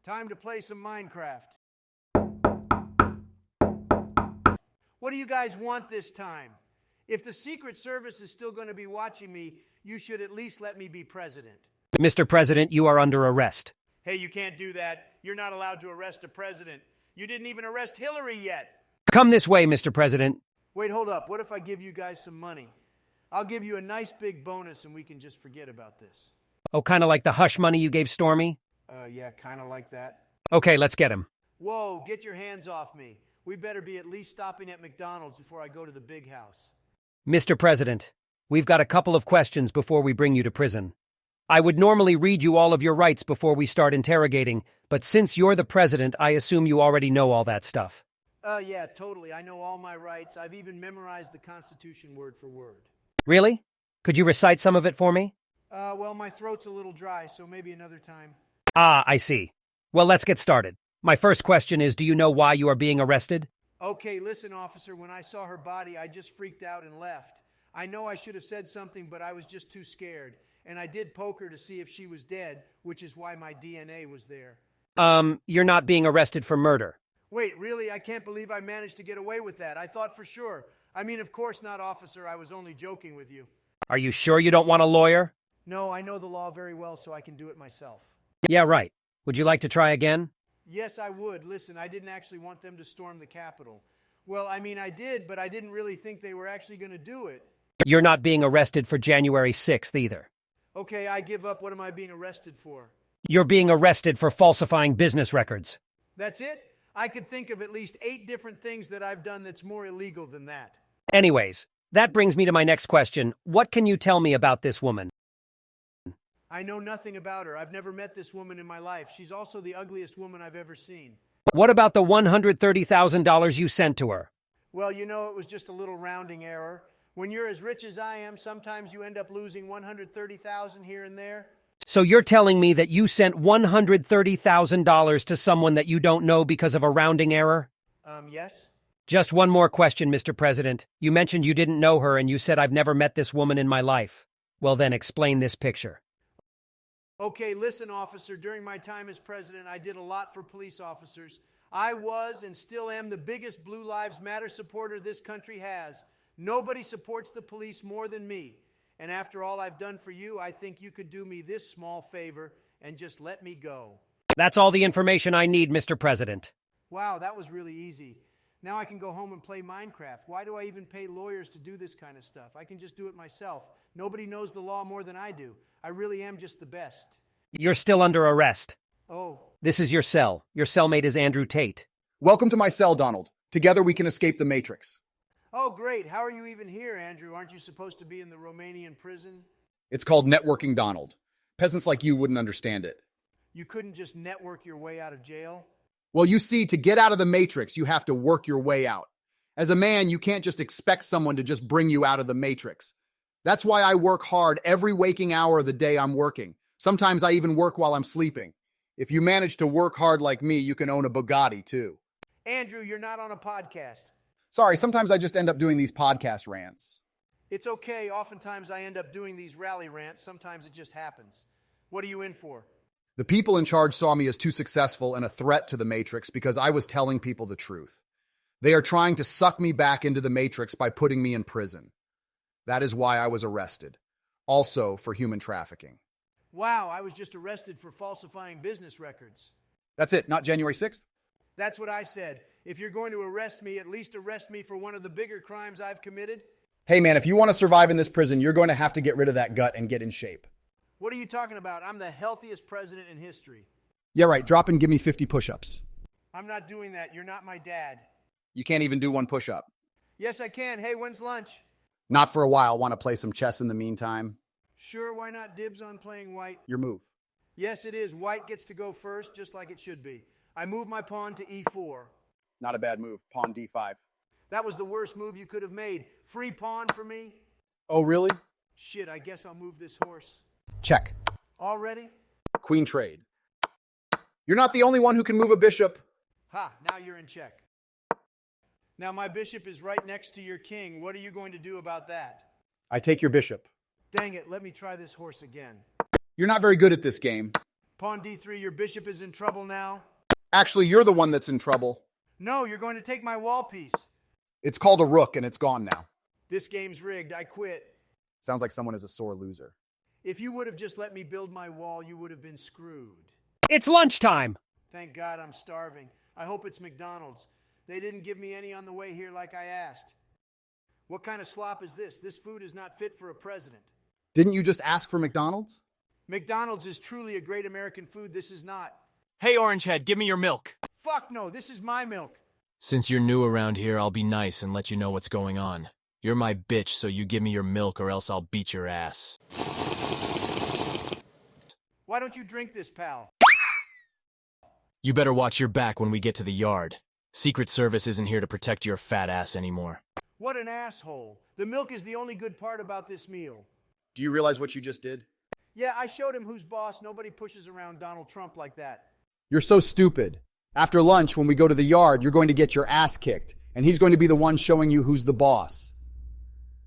Time to play some Minecraft. What do you guys want this time? If the Secret Service is still going to be watching me, you should at least let me be president. Mr. President, you are under arrest. Hey, you can't do that. You're not allowed to arrest a president. You didn't even arrest Hillary yet. Come this way, Mr. President. Wait, hold up. What if I give you guys some money? I'll give you a nice big bonus and we can just forget about this. Oh, kind of like the hush money you gave Stormy? Yeah, kind of like that. Okay, let's get him. Whoa, get your hands off me. We better be at least stopping at McDonald's before I go to the big house. Mr. President, we've got a couple of questions before we bring you to prison. I would normally read you all of your rights before we start interrogating, but since you're the president, I assume you already know all that stuff. Yeah, totally. I know all my rights. I've even memorized the Constitution word for word. Really? Could you recite some of it for me? Well, my throat's a little dry, so maybe another time. Ah, I see. Well, let's get started. My first question is, do you know why you are being arrested? Okay, listen, officer, when I saw her body, I just freaked out and left. I know I should have said something, but I was just too scared. And I did poke her to see if she was dead, which is why my DNA was there. You're not being arrested for murder. Wait, really? I can't believe I managed to get away with that. I thought for sure. I mean, of course not, officer. I was only joking with you. Are you sure you don't want a lawyer? No, I know the law very well, so I can do it myself. Yeah, right. Would you like to try again? Yes, I would. Listen, I didn't actually want them to storm the Capitol. Well, I mean, I did, but I didn't really think they were actually going to do it. You're not being arrested for January 6th either. Okay, I give up. What am I being arrested for? You're being arrested for falsifying business records. That's it? I could think of at least 8 different things that I've done that's more illegal than that. Anyways, that brings me to my next question. What can you tell me about this woman? I know nothing about her. I've never met this woman in my life. She's also the ugliest woman I've ever seen. What about the $130,000 you sent to her? Well, you know, it was just a little rounding error. When you're as rich as I am, sometimes you end up losing $130,000 here and there. So you're telling me that you sent $130,000 to someone that you don't know because of a rounding error? Yes. Just one more question, Mr. President. You mentioned you didn't know her and you said I've never met this woman in my life. Well then, explain this picture. Okay, listen, officer, during my time as president, I did a lot for police officers. I was and still am the biggest Blue Lives Matter supporter this country has. Nobody supports the police more than me. And after all I've done for you, I think you could do me this small favor and just let me go. That's all the information I need, Mr. President. Wow, that was really easy. Now I can go home and play Minecraft. Why do I even pay lawyers to do this kind of stuff? I can just do it myself. Nobody knows the law more than I do. I really am just the best. You're still under arrest. Oh. This is your cell. Your cellmate is Andrew Tate. Welcome to my cell, Donald. Together we can escape the Matrix. Oh, great. How are you even here, Andrew? Aren't you supposed to be in the Romanian prison? It's called networking, Donald. Peasants like you wouldn't understand it. You couldn't just network your way out of jail? Well, you see, to get out of the Matrix, you have to work your way out. As a man, you can't just expect someone to just bring you out of the Matrix. That's why I work hard every waking hour of the day I'm working. Sometimes I even work while I'm sleeping. If you manage to work hard like me, you can own a Bugatti, too. Andrew, you're not on a podcast. Sorry, sometimes I just end up doing these podcast rants. It's okay. Oftentimes I end up doing these rally rants. Sometimes it just happens. What are you in for? The people in charge saw me as too successful and a threat to the Matrix because I was telling people the truth. They are trying to suck me back into the Matrix by putting me in prison. That is why I was arrested. Also for human trafficking. Wow, I was just arrested for falsifying business records. That's it, not January 6th? That's what I said. If you're going to arrest me, at least arrest me for one of the bigger crimes I've committed. Hey man, if you want to survive in this prison, you're going to have to get rid of that gut and get in shape. What are you talking about? I'm the healthiest president in history. Yeah, right. Drop and give me 50 push-ups. I'm not doing that. You're not my dad. You can't even do one push-up. Yes, I can. Hey, when's lunch? Not for a while. Want to play some chess in the meantime? Sure, why not? Dibs on playing white. Your move. Yes, it is. White gets to go first, just like it should be. I move my pawn to e4. Not a bad move. Pawn d5. That was the worst move you could have made. Free pawn for me? Oh, really? Shit, I guess I'll move this horse. Check. Already? Queen trade. You're not the only one who can move a bishop. Ha, now you're in check. Now my bishop is right next to your king. What are you going to do about that? I take your bishop. Dang it, let me try this horse again. You're not very good at this game. Pawn D3, your bishop is in trouble now. Actually, you're the one that's in trouble. No, you're going to take my wall piece. It's called a rook, and it's gone now. This game's rigged. I quit. Sounds like someone is a sore loser. If you would have just let me build my wall, you would have been screwed. It's lunchtime! Thank God I'm starving. I hope it's McDonald's. They didn't give me any on the way here like I asked. What kind of slop is this? This food is not fit for a president. Didn't you just ask for McDonald's? McDonald's is truly a great American food. This is not. Hey, Orangehead, give me your milk. Fuck no, this is my milk. Since you're new around here, I'll be nice and let you know what's going on. You're my bitch, so you give me your milk or else I'll beat your ass. Why don't you drink this, pal? You better watch your back when we get to the yard. Secret Service isn't here to protect your fat ass anymore. What an asshole. The milk is the only good part about this meal. Do you realize what you just did? Yeah, I showed him who's boss. Nobody pushes around Donald Trump like that. You're so stupid. After lunch, when we go to the yard, you're going to get your ass kicked, and he's going to be the one showing you who's the boss.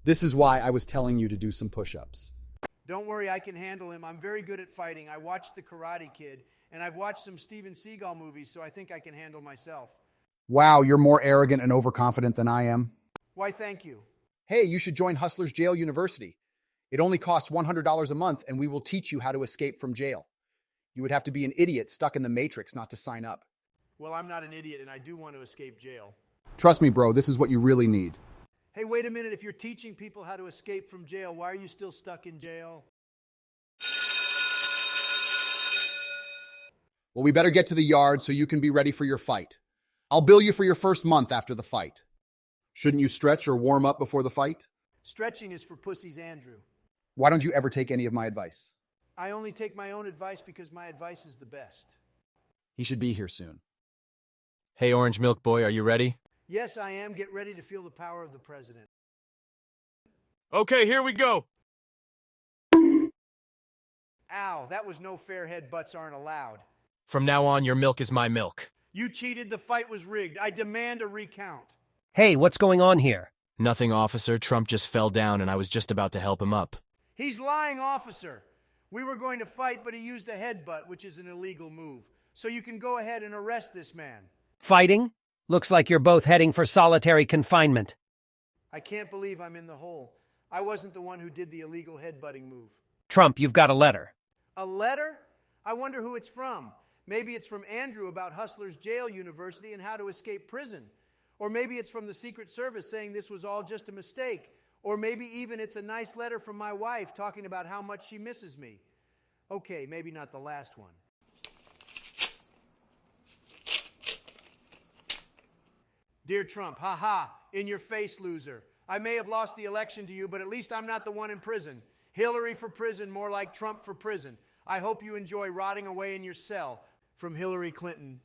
This is why I was telling you to do some push-ups. Don't worry, I can handle him. I'm very good at fighting. I watched The Karate Kid, and I've watched some Steven Seagal movies, so I think I can handle myself. Wow, you're more arrogant and overconfident than I am. Why, thank you. Hey, you should join Hustlers Jail University. It only costs $100 a month, and we will teach you how to escape from jail. You would have to be an idiot stuck in the Matrix not to sign up. Well, I'm not an idiot, and I do want to escape jail. Trust me, bro, this is what you really need. Hey, wait a minute. If you're teaching people how to escape from jail, why are you still stuck in jail? Well, we better get to the yard so you can be ready for your fight. I'll bill you for your first month after the fight. Shouldn't you stretch or warm up before the fight? Stretching is for pussies, Andrew. Why don't you ever take any of my advice? I only take my own advice because my advice is the best. He should be here soon. Hey, Orange Milk Boy, are you ready? Yes, I am. Get ready to feel the power of the president. Okay, here we go. Ow, that was no fair. Headbutts aren't allowed. From now on, your milk is my milk. You cheated. The fight was rigged. I demand a recount. Hey, what's going on here? Nothing, officer. Trump just fell down and I was just about to help him up. He's lying, officer. We were going to fight, but he used a headbutt, which is an illegal move. So you can go ahead and arrest this man. Fighting? Looks like you're both heading for solitary confinement. I can't believe I'm in the hole. I wasn't the one who did the illegal headbutting move. Trump, you've got a letter. A letter? I wonder who it's from. Maybe it's from Andrew about Hustlers Jail University and how to escape prison. Or maybe it's from the Secret Service saying this was all just a mistake. Or maybe even it's a nice letter from my wife talking about how much she misses me. Okay, maybe not the last one. Dear Trump, haha, in your face, loser. I may have lost the election to you, but at least I'm not the one in prison. Hillary for prison, more like Trump for prison. I hope you enjoy rotting away in your cell. From Hillary Clinton.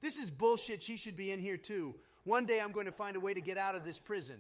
This is bullshit. She should be in here too. One day I'm going to find a way to get out of this prison.